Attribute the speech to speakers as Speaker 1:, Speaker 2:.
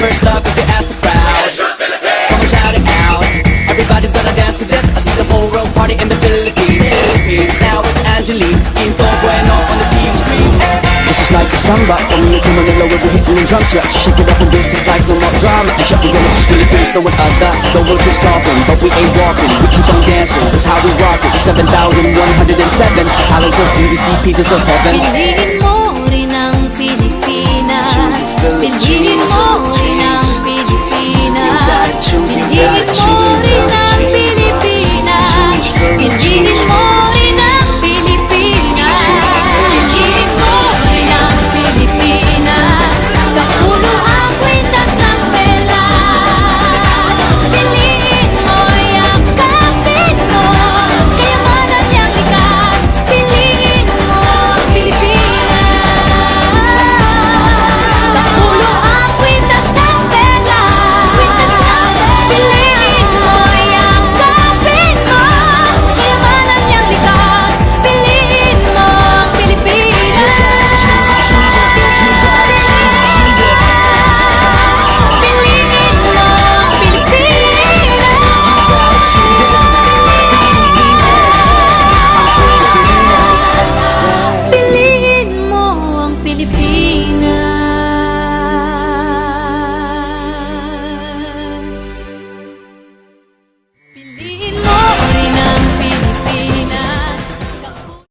Speaker 1: first love if you ask the crowd. Come on, shout it out. Everybody's gonna dance to this. I see the whole world party in the Philippines. Now with Angelique, Quinto Bueno on the TV screen. This is like a samba, coming into Manila with the hitting and drum set. Shake it up and dance it like no more drama. And check the village is Philippines, no one other. The world keeps stopping, but we ain't walking. We keep on dancing, that's how we rock it. 7,107 islands of BBC, pieces of heaven.
Speaker 2: Piliin mo rin ang Pilipinas. Piliin mo rin ang Pilipinas. Piliin mo